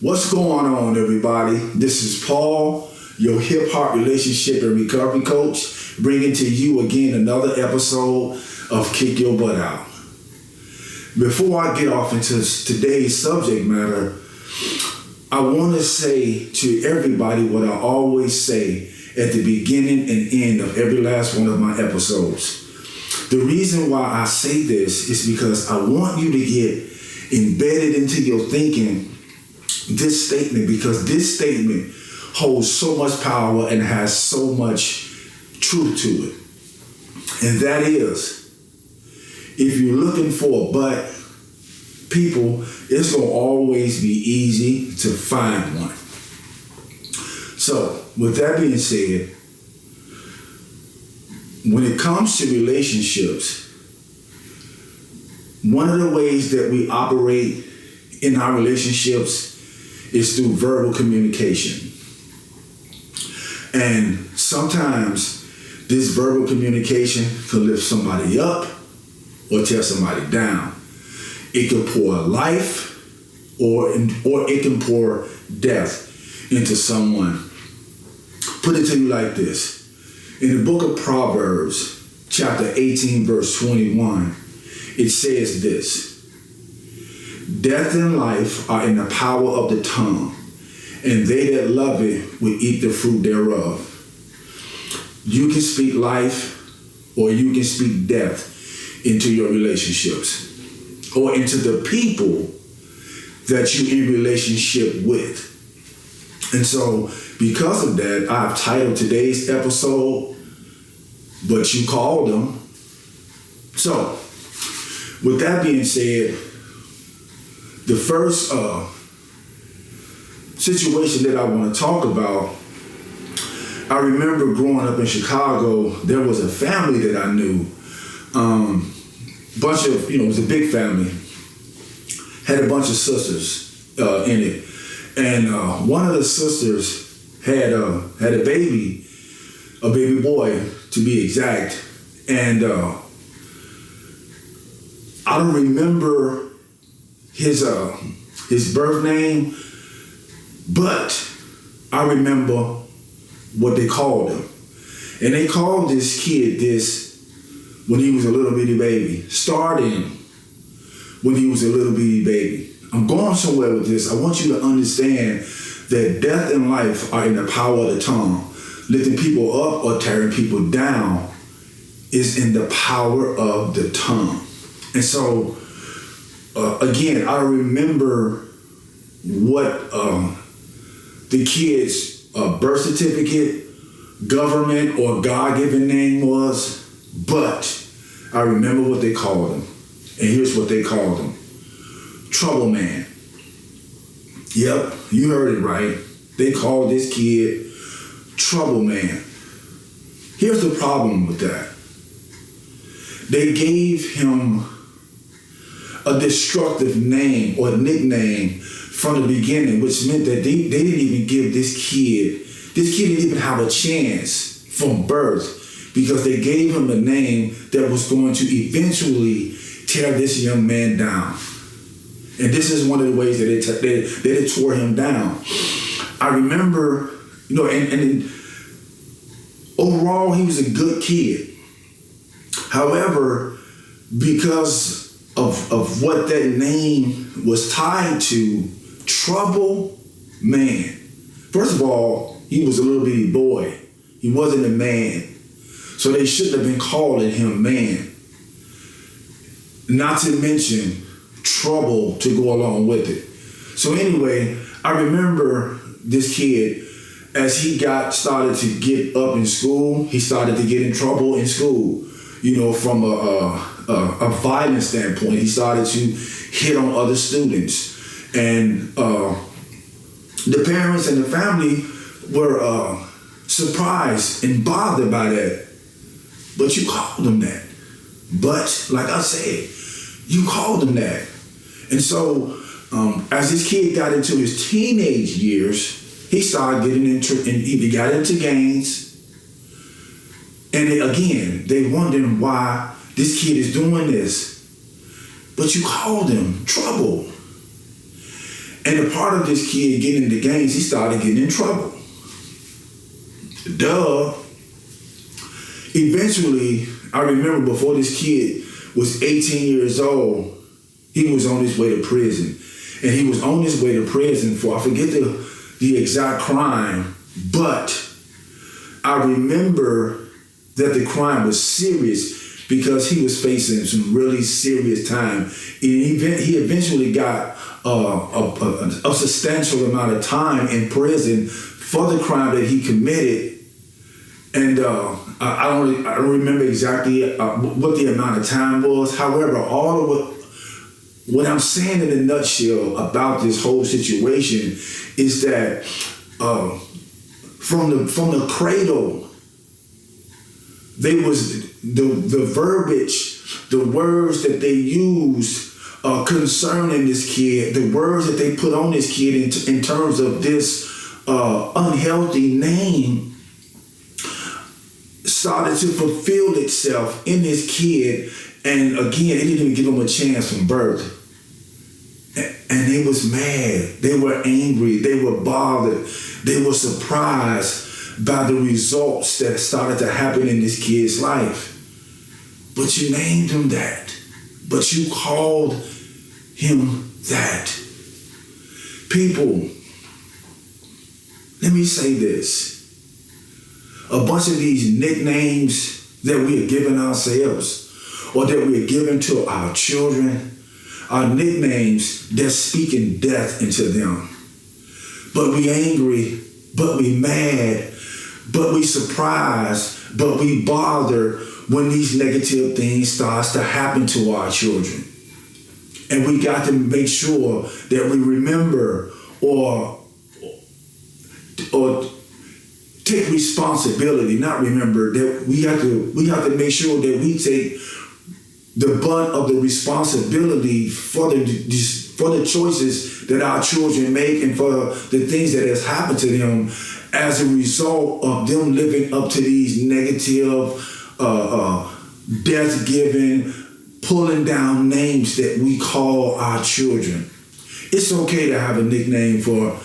What's going on, everybody? This is Paul, your hip hop relationship and recovery coach, bringing to you again another episode of Kick Your Butt Out. Before I get off into today's subject matter, I want to say to everybody what I always say at the beginning and end of every last one of my episodes. The reason why I say this is because I want you to get embedded into your thinking this statement, because this statement holds so much power and has so much truth to it. And that is, if you're looking for a butt, people, it's going to always be easy to find one. So, with that being said, when it comes to relationships, one of the ways that we operate in our relationships is through verbal communication. And sometimes this verbal communication can lift somebody up or tear somebody down. It can pour life or it can pour death into someone. Put it to you like this. In the book of Proverbs, chapter 18, verse 21, it says this: death and life are in the power of the tongue, and they that love it will eat the fruit thereof. You can speak life or you can speak death into your relationships or into the people that you're in relationship with. And so because of that, I've titled today's episode, But You Called Them. So with that being said, the first situation that I want to talk about, I remember growing up in Chicago, there was a family that I knew. It was a big family. Had a bunch of sisters in it. And one of the sisters had a baby boy to be exact. And I don't remember his birth name, but I remember what they called him. And they called this kid this when he was a little bitty baby, starting when he was a little bitty baby. I'm going somewhere with this. I want you to understand that death and life are in the power of the tongue. Lifting people up or tearing people down is in the power of the tongue. And so, again, I remember what the kid's birth certificate, government, or God-given name was, but I remember what they called him. And here's what they called him: Trouble Man. Yep, you heard it right. They called this kid Trouble Man. Here's the problem with that. They gave him a destructive name or nickname from the beginning, which meant that they didn't even give this kid didn't even have a chance from birth, because they gave him a name that was going to eventually tear this young man down. And this is one of the ways that they tore him down. I remember, and overall, he was a good kid. However, because of what that name was tied to, Trouble Man. First of all, he was a little bitty boy. He wasn't a man. So they shouldn't have been calling him man. Not to mention trouble to go along with it. So anyway, I remember this kid, as he started to get up in school, he started to get in trouble in school. From a violent standpoint, he started to hit on other students. And the parents and the family were surprised and bothered by that. But you called him that. But, like I said, you called him that. And so, as this kid got into his teenage years, he started getting he got into gangs. And they wondering why this kid is doing this. But you called him Trouble. And a part of this kid getting into gangs, he started getting in trouble. Duh. Eventually, I remember before this kid was 18 years old, he was on his way to prison. And he was on his way to prison for, I forget the exact crime, but I remember that the crime was serious because he was facing some really serious time. And he eventually got a substantial amount of time in prison for the crime that he committed. And I don't remember exactly what the amount of time was. However, all of what I'm saying in a nutshell about this whole situation is that from the cradle, they was the verbiage, the words that they used concerning this kid, the words that they put on this kid in terms of this unhealthy name started to fulfill itself in this kid. And again, it didn't even give him a chance from birth. And they was mad. They were angry. They were bothered. They were surprised by the results that started to happen in this kid's life. But you named him that. But you called him that. People, let me say this. A bunch of these nicknames that we are giving ourselves or that we are giving to our children are nicknames that's speaking death into them. But we angry, but we mad, but we surprised, but we bothered when these negative things starts to happen to our children. And we got to make sure that we remember or take responsibility, not remember, that we have to make sure that we take the brunt of the responsibility for the choices that our children make and for the things that has happened to them as a result of them living up to these negative, death-giving, pulling down names that we call our children. It's okay to have a nickname for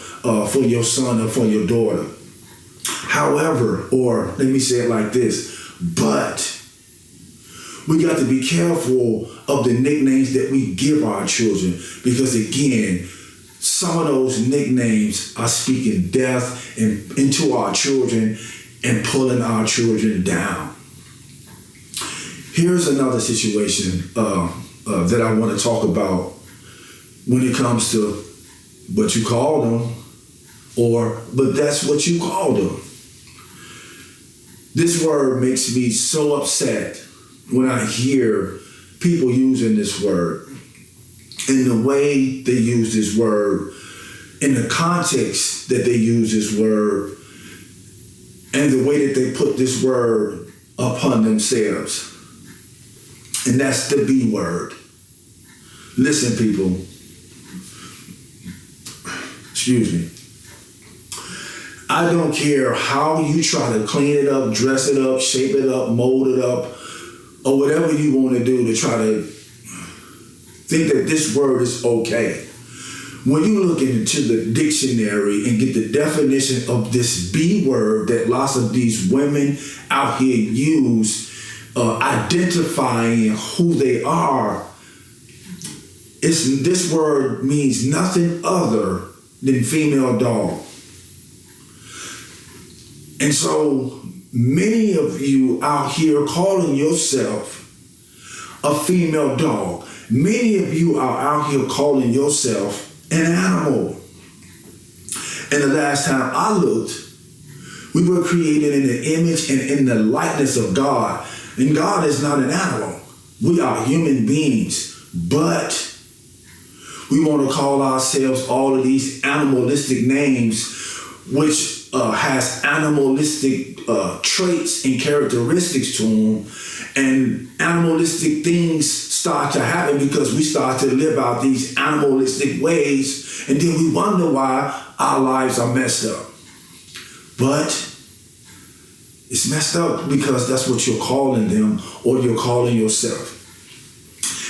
your son or for your daughter. However, or let me say it like this, but we got to be careful of the nicknames that we give our children, because again, some of those nicknames are speaking death into our children and pulling our children down. Here's another situation that I want to talk about when it comes to what you call them, but that's what you call them. This word makes me so upset when I hear people using this word, in the way they use this word, in the context that they use this word, and the way that they put this word upon themselves. And that's the B word. Listen, people. Excuse me. I don't care how you try to clean it up, dress it up, shape it up, mold it up, or whatever you want to do to try to think that this word is okay. When you look into the dictionary and get the definition of this B word that lots of these women out here use, identifying who they are, this word means nothing other than female dog. And so many of you out here calling yourself a female dog. Many of you are out here calling yourself an animal. And the last time I looked, we were created in the image and in the likeness of God. And God is not an animal. We are human beings. But we want to call ourselves all of these animalistic names, which has animalistic traits and characteristics to them, and animalistic things start to happen because we start to live out these animalistic ways, and then we wonder why our lives are messed up. But it's messed up because that's what you're calling them, or you're calling yourself.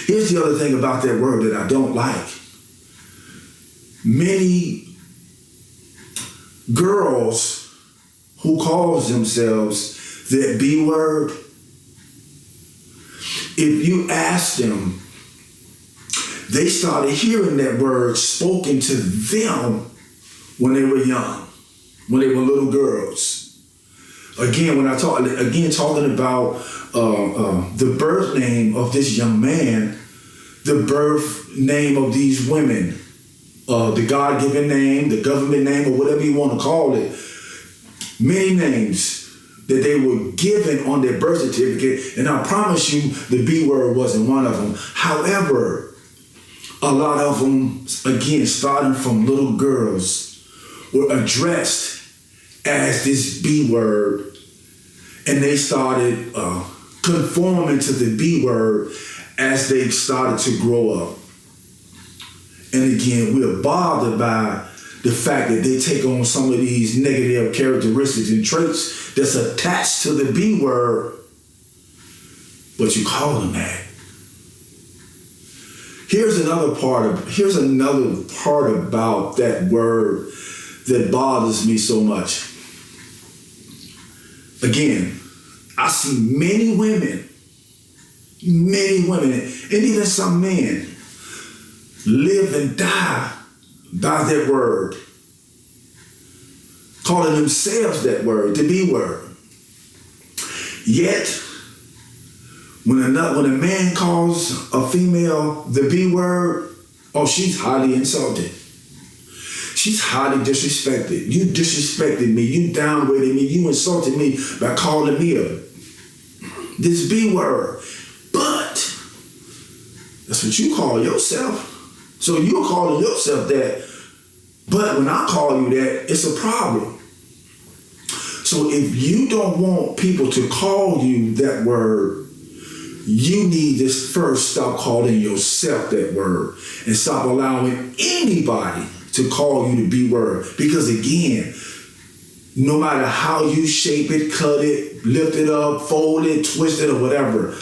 Here's the other thing about that word that I don't like. many girls who calls themselves that B word, if you ask them, they started hearing that word spoken to them when they were young, when they were little girls. Again, talking about the birth name of this young man, the birth name of these women, the God-given name, the government name, or whatever you want to call it, many names that they were given on their birth certificate, and I promise you the B word wasn't one of them. However, a lot of them, again, starting from little girls, were addressed as this B word, and they started conforming to the B word as they started to grow up. And again, we're bothered by the fact that they take on some of these negative characteristics and traits that's attached to the B word, but you call them that. Here's another part about that word that bothers me so much. Again, I see many women, and even some men live and die by that word, calling themselves that word, the B word. Yet, when a man calls a female the B word, oh, she's highly insulted. She's highly disrespected. You disrespected me. You downgraded me. You insulted me by calling me this B word. But that's what you call yourself. So you're calling yourself that. But when I call you that, it's a problem. So if you don't want people to call you that word, you need to first stop calling yourself that word and stop allowing anybody to call you the B word. Because again, no matter how you shape it, cut it, lift it up, fold it, twist it, or whatever,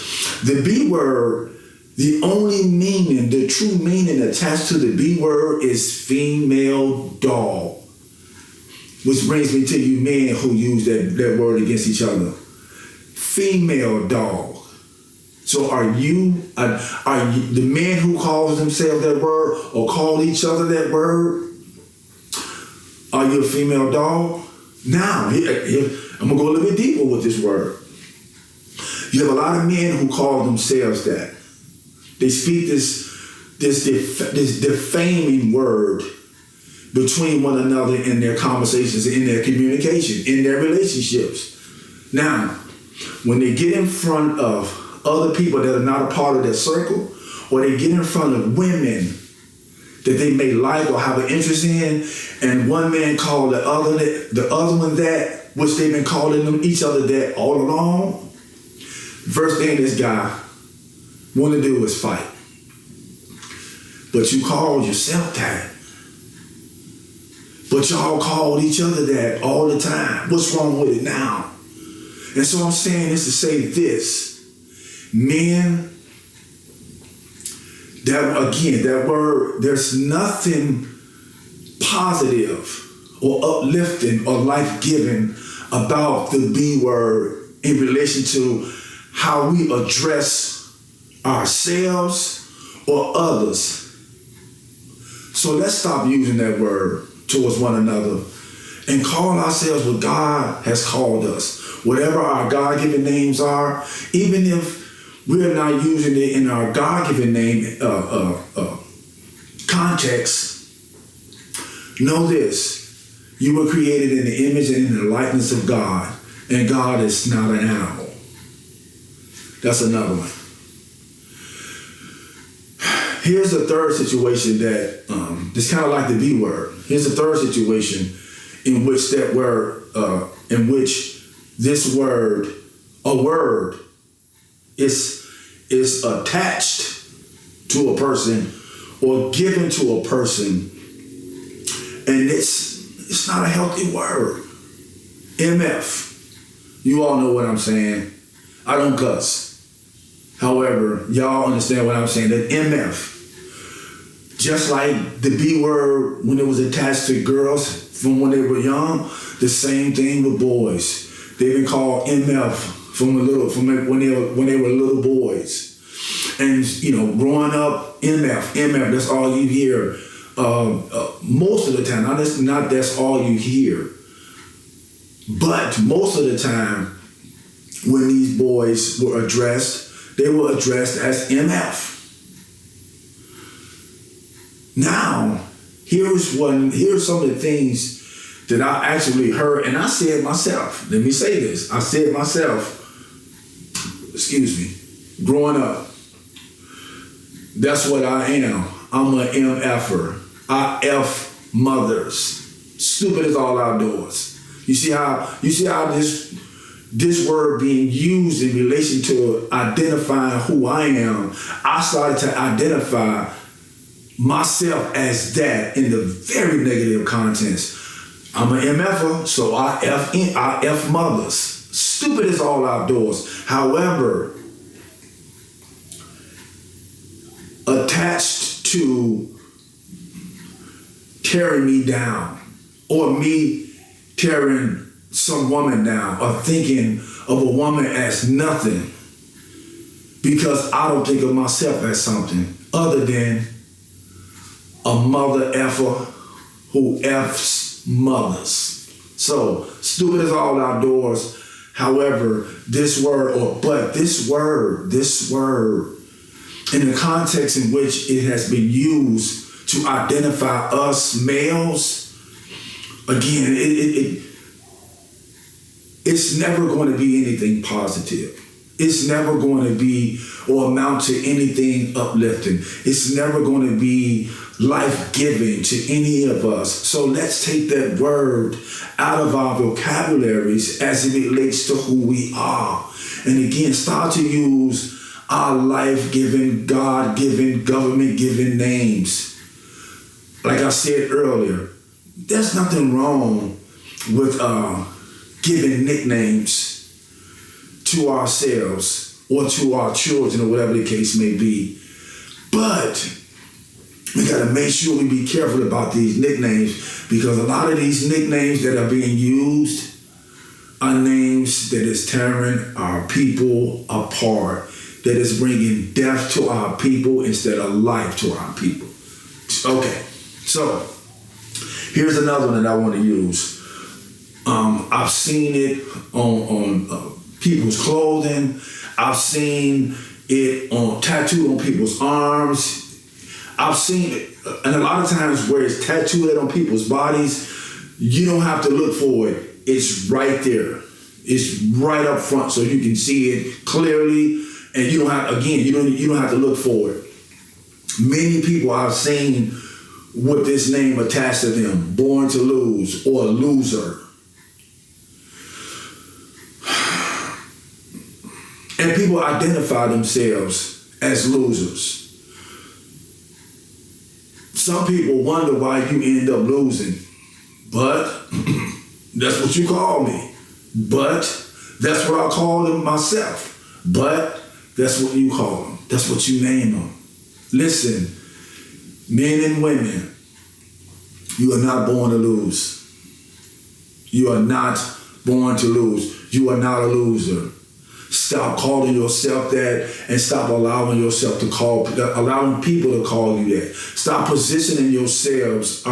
the B word, the only meaning, the true meaning attached to the B word is female dog. Which brings me to you men who use that word against each other. Female dog. So are you the men who calls themselves that word or call each other that word? Are you a female dog? Now, I'm going to go a little bit deeper with this word. You have a lot of men who call themselves that. They speak this defaming word between one another in their conversations, in their communication, in their relationships. Now, when they get in front of other people that are not a part of their circle, or they get in front of women that they may like or have an interest in, and one man called the other one that, which they've been calling them each other that all along, first thing this guy want to do is fight. But you called yourself that. But y'all called each other that all the time. What's wrong with it now? And so I'm saying this to say this. Men, that word, there's nothing positive or uplifting or life-giving about the B word in relation to how we address ourselves or others. So let's stop using that word towards one another and call ourselves what God has called us. Whatever our God-given names are, even if we're not using it in our God-given name context, know this. You were created in the image and in the likeness of God, and God is not an animal. That's another one. Here's the third situation that, it's kind of like the B word. Here's the third situation in which that word, this word, a word, is attached to a person or given to a person, and it's not a healthy word. MF. You all know what I'm saying. I don't cuss. However, y'all understand what I'm saying. That MF. Just like the B word when it was attached to girls from when they were young, the same thing with boys. They've been called MF from when they were little boys. And growing up, MF, that's all you hear most of the time. Not that's all you hear. But most of the time, when these boys were addressed, they were addressed as MF. Now, here's some of the things that I actually heard, and I said myself. Let me say this. I said myself, growing up, that's what I am. I'm an MFer. I F mothers. Stupid as all outdoors. You see how this word being used in relation to identifying who I am. I started to identify myself as that in the very negative contents. I'm an MFer, so I F mothers. Stupid as all outdoors. However, attached to tearing me down, or me tearing some woman down, or thinking of a woman as nothing, because I don't think of myself as something other than a mother effer who F's mothers. So, stupid as all outdoors. However, this word, in the context in which it has been used to identify us males, again, it's never going to be anything positive. It's never going to be or amount to anything uplifting. It's never going to be life-giving to any of us. So let's take that word out of our vocabularies as it relates to who we are. And again, start to use our life-giving, God-given, government-given names. Like I said earlier, there's nothing wrong with giving nicknames to ourselves or to our children or whatever the case may be. But we got to make sure we be careful about these nicknames, because a lot of these nicknames that are being used are names that is tearing our people apart, that is bringing death to our people instead of life to our people. Okay, so here's another one that I want to use. I've seen it on people's clothing. I've seen it tattooed on people's arms. I've seen it, and a lot of times where it's tattooed on people's bodies, you don't have to look for it. It's right there. It's right up front, so you can see it clearly, and you don't have to look for it. Many people I've seen with this name attached to them: born to lose or loser. And people identify themselves as losers. Some people wonder why you end up losing, but that's what you call me. But that's what I call them myself. But that's what you call them. That's what you name them. Listen, men and women, you are not born to lose. You are not born to lose. You are not a loser. Stop calling yourself that, and stop allowing people to call you that. Stop positioning ourselves,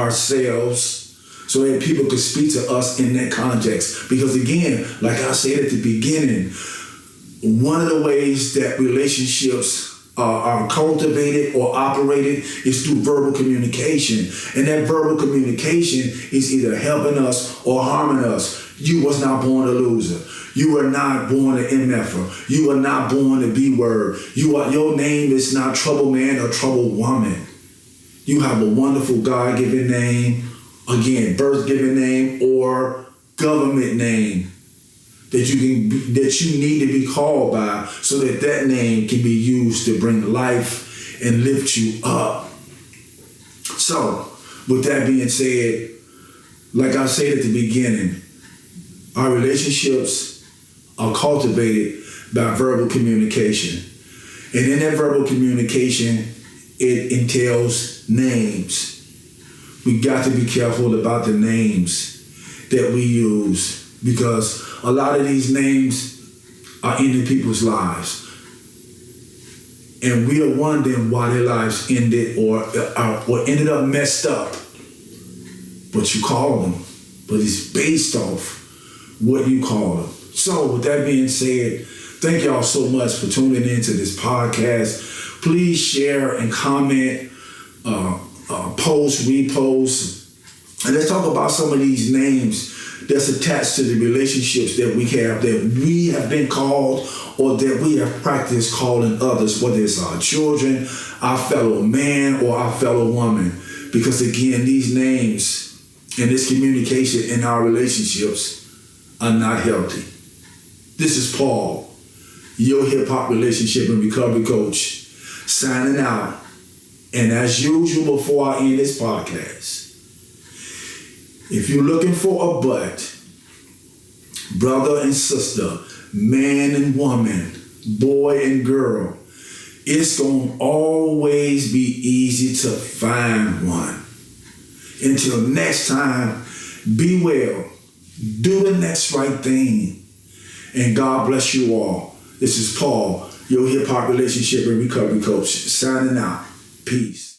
so that people could speak to us in that context. Because again, like I said at the beginning, one of the ways that relationships are cultivated or operated is through verbal communication. And that verbal communication is either helping us or harming us. You was not born a loser. You were not born an MFer. You were not born a B word. Your name is not trouble man or trouble woman. You have a wonderful God-given name, again, birth-given name or government name that you need to be called by, so that name can be used to bring life and lift you up. So, with that being said, like I said at the beginning, our relationships are cultivated by verbal communication. And in that verbal communication, it entails names. We got to be careful about the names that we use, because a lot of these names are ending people's lives. And we are wondering why their lives ended or ended up messed up. But you call them. But it's based off what you call them. So with that being said, thank y'all so much for tuning into this podcast. Please share and comment, post, repost, and let's talk about some of these names that's attached to the relationships that we have been called, or that we have practiced calling others, whether it's our children, our fellow man, or our fellow woman. Because again, these names and this communication in our relationships are not healthy. This is Paul, your hip-hop relationship and recovery coach, signing out. And as usual, before I end this podcast, if you're looking for a butt, brother and sister, man and woman, boy and girl, it's going to always be easy to find one. Until next time, be well, do the next right thing, and God bless you all. This is Paul, your hip-hop relationship and recovery coach, signing out. Peace.